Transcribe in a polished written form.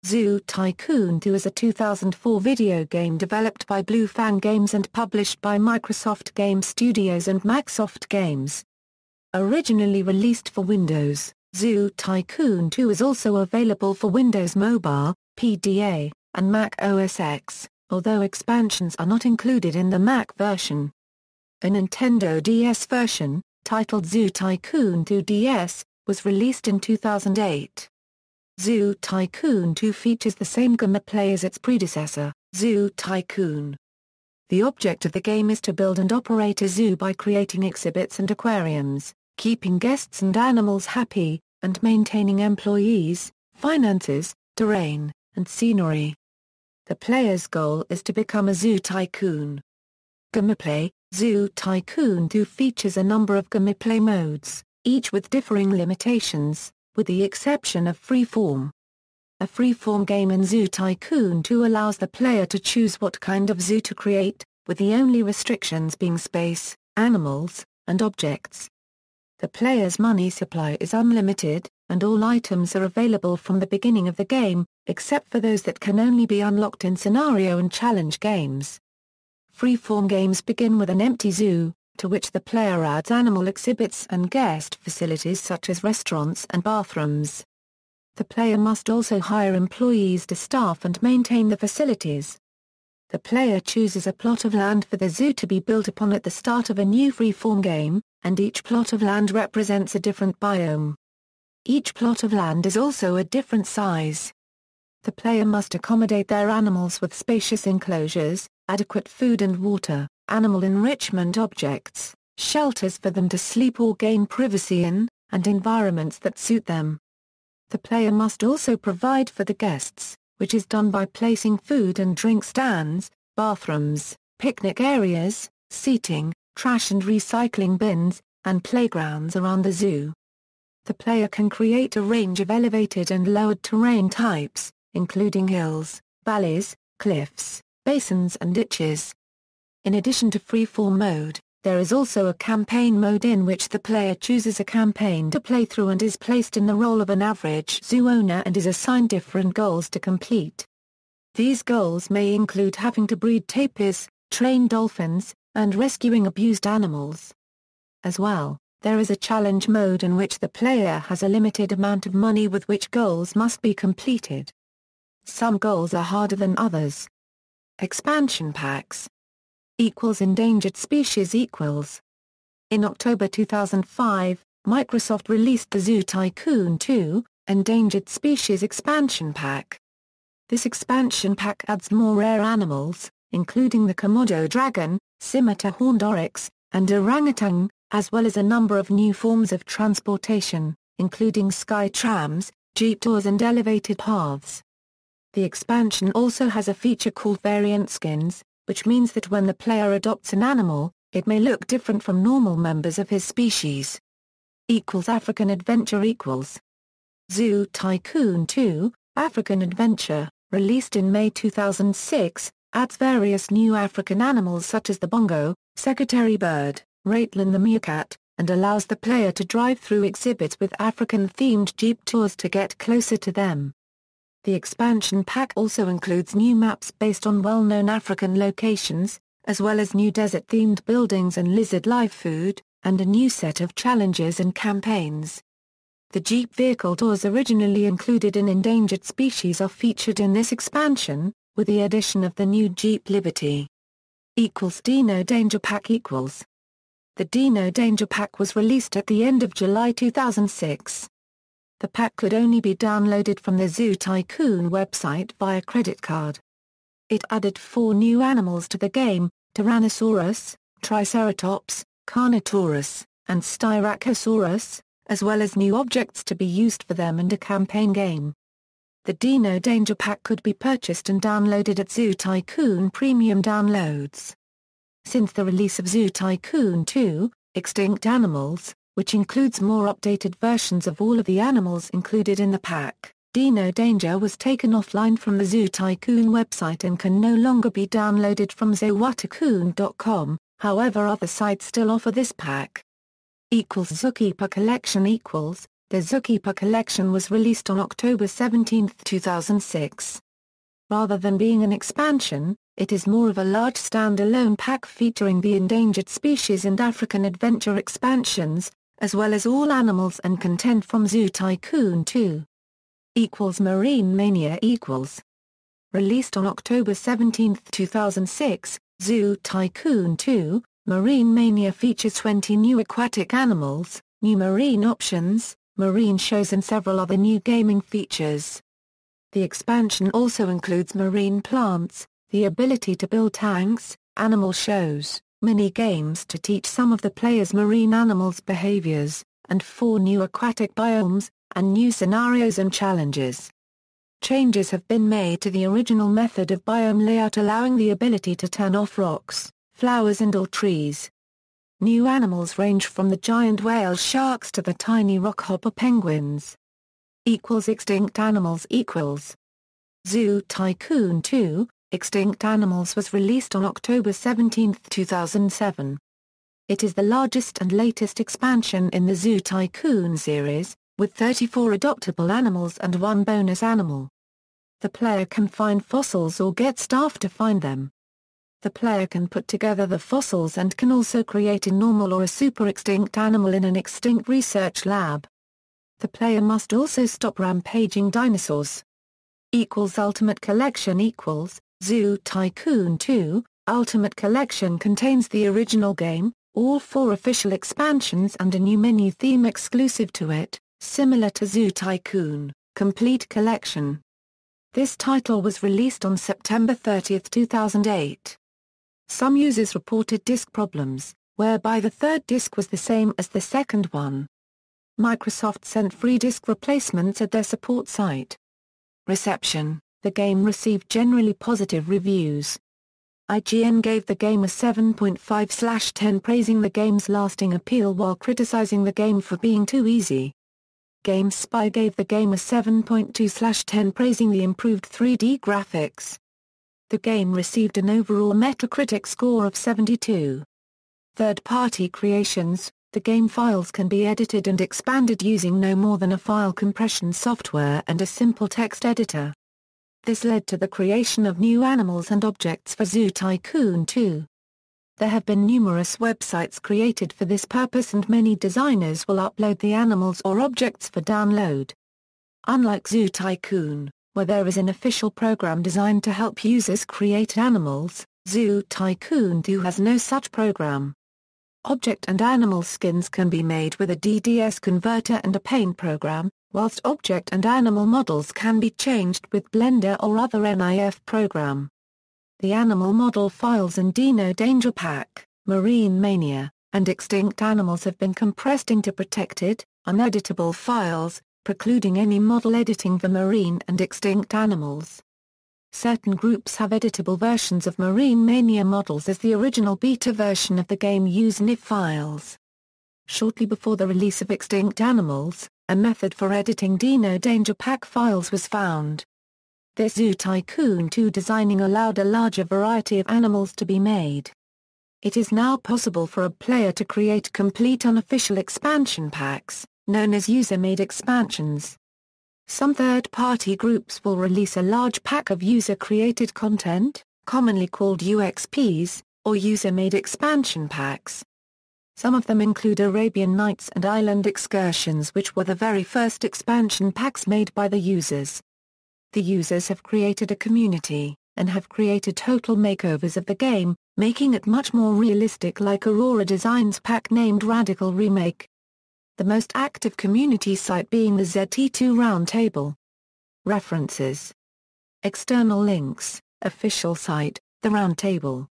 Zoo Tycoon 2 is a 2004 video game developed by Blue Fang Games and published by Microsoft Game Studios and MacSoft Games. Originally released for Windows, Zoo Tycoon 2 is also available for Windows Mobile, PDA, and Mac OS X, although expansions are not included in the Mac version. A Nintendo DS version, titled Zoo Tycoon 2 DS, was released in 2008. Zoo Tycoon 2 features the same gameplay as its predecessor, Zoo Tycoon. The object of the game is to build and operate a zoo by creating exhibits and aquariums, keeping guests and animals happy, and maintaining employees, finances, terrain, and scenery. The player's goal is to become a zoo tycoon. Gameplay: Zoo Tycoon 2 features a number of gameplay modes, each with differing limitations, with the exception of freeform. A freeform game in Zoo Tycoon 2 allows the player to choose what kind of zoo to create, with the only restrictions being space, animals, and objects. The player's money supply is unlimited, and all items are available from the beginning of the game, except for those that can only be unlocked in scenario and challenge games. Freeform games begin with an empty zoo, to which the player adds animal exhibits and guest facilities such as restaurants and bathrooms. The player must also hire employees to staff and maintain the facilities. The player chooses a plot of land for the zoo to be built upon at the start of a new freeform game, and each plot of land represents a different biome. Each plot of land is also a different size. The player must accommodate their animals with spacious enclosures, adequate food and water, animal enrichment objects, shelters for them to sleep or gain privacy in, and environments that suit them. The player must also provide for the guests, which is done by placing food and drink stands, bathrooms, picnic areas, seating, trash and recycling bins, and playgrounds around the zoo. The player can create a range of elevated and lowered terrain types, including hills, valleys, cliffs, basins and ditches. In addition to freeform mode, there is also a campaign mode in which the player chooses a campaign to play through and is placed in the role of an average zoo owner and is assigned different goals to complete. These goals may include having to breed tapirs, train dolphins, and rescuing abused animals. As well, there is a challenge mode in which the player has a limited amount of money with which goals must be completed. Some goals are harder than others. Expansion packs. Endangered species equals. In October 2005, Microsoft released the Zoo Tycoon 2, Endangered Species Expansion Pack. This expansion pack adds more rare animals, including the Komodo dragon, scimitar horned oryx, and orangutan, as well as a number of new forms of transportation, including sky trams, jeep tours and elevated paths. The expansion also has a feature called variant skins, which means that when the player adopts an animal, it may look different from normal members of his species. African Adventure equals. Zoo Tycoon 2, African Adventure, released in May 2006, adds various new African animals such as the bongo, secretary bird, rattlin the meerkat, and allows the player to drive through exhibits with African-themed jeep tours to get closer to them. The expansion pack also includes new maps based on well-known African locations, as well as new desert-themed buildings and lizard-live food, and a new set of challenges and campaigns. The Jeep vehicle tours originally included in Endangered Species are featured in this expansion, with the addition of the new Jeep Liberty. Dino Danger Pack equals. The Dino Danger Pack was released at the end of July 2006. The pack could only be downloaded from the Zoo Tycoon website via credit card. It added 4 new animals to the game: Tyrannosaurus, Triceratops, Carnotaurus, and Styracosaurus, as well as new objects to be used for them and a campaign game. The Dino Danger Pack could be purchased and downloaded at Zoo Tycoon Premium Downloads. Since the release of Zoo Tycoon 2, Extinct Animals, which includes more updated versions of all of the animals included in the pack, Dino Danger was taken offline from the Zoo Tycoon website and can no longer be downloaded from zootycoon.com, however other sites still offer this pack. Zookeeper Collection equals. The Zookeeper collection was released on October 17, 2006. Rather than being an expansion, it is more of a large standalone pack featuring the endangered species and African adventure expansions, as well as all animals and content from Zoo Tycoon 2. Marine Mania Released on October 17, 2006, Zoo Tycoon 2, Marine Mania features 20 new aquatic animals, new marine options, marine shows and several other new gaming features. The expansion also includes marine plants, the ability to build tanks, animal shows, mini-games to teach some of the players marine animals' behaviors, and 4 new aquatic biomes, and new scenarios and challenges. Changes have been made to the original method of biome layout, allowing the ability to turn off rocks, flowers and or trees. New animals range from the giant whale sharks to the tiny rockhopper penguins. Extinct animals Zoo Tycoon 2, Extinct Animals was released on October 17, 2007. It is the largest and latest expansion in the Zoo Tycoon series, with 34 adoptable animals and 1 bonus animal. The player can find fossils or get staff to find them. The player can put together the fossils and can also create a normal or a super extinct animal in an extinct research lab. The player must also stop rampaging dinosaurs. Ultimate Collection Zoo Tycoon 2, Ultimate Collection contains the original game, all 4 official expansions and a new menu theme exclusive to it, similar to Zoo Tycoon, Complete Collection. This title was released on September 30, 2008. Some users reported disk problems, whereby the third disk was the same as the second one. Microsoft sent free disk replacements at their support site. Reception: the game received generally positive reviews. IGN gave the game a 7.5/10, praising the game's lasting appeal while criticizing the game for being too easy. GameSpy gave the game a 7.2/10, praising the improved 3D graphics. The game received an overall Metacritic score of 72. Third-party creations: the game files can be edited and expanded using no more than a file compression software and a simple text editor. This led to the creation of new animals and objects for Zoo Tycoon 2. There have been numerous websites created for this purpose and many designers will upload the animals or objects for download. Unlike Zoo Tycoon, where there is an official program designed to help users create animals, Zoo Tycoon 2 has no such program. Object and animal skins can be made with a DDS converter and a paint program, whilst object and animal models can be changed with Blender or other NIF program. The animal model files in Dino Danger Pack, Marine Mania, and Extinct Animals have been compressed into protected, uneditable files, precluding any model editing for marine and extinct animals. Certain groups have editable versions of Marine Mania models, as the original beta version of the game used NIF files. Shortly before the release of Extinct Animals, a method for editing Dino Danger Pack files was found. This Zoo Tycoon 2 designing allowed a larger variety of animals to be made. It is now possible for a player to create complete unofficial expansion packs, known as user-made expansions. Some third-party groups will release a large pack of user-created content, commonly called UXPs, or user-made expansion packs. Some of them include Arabian Nights and Island Excursions, which were the very first expansion packs made by the users. The users have created a community, and have created total makeovers of the game, making it much more realistic, like Aurora Designs pack named Radical Remake. The most active community site being the ZT2 Roundtable. References. External links: official site, The Roundtable.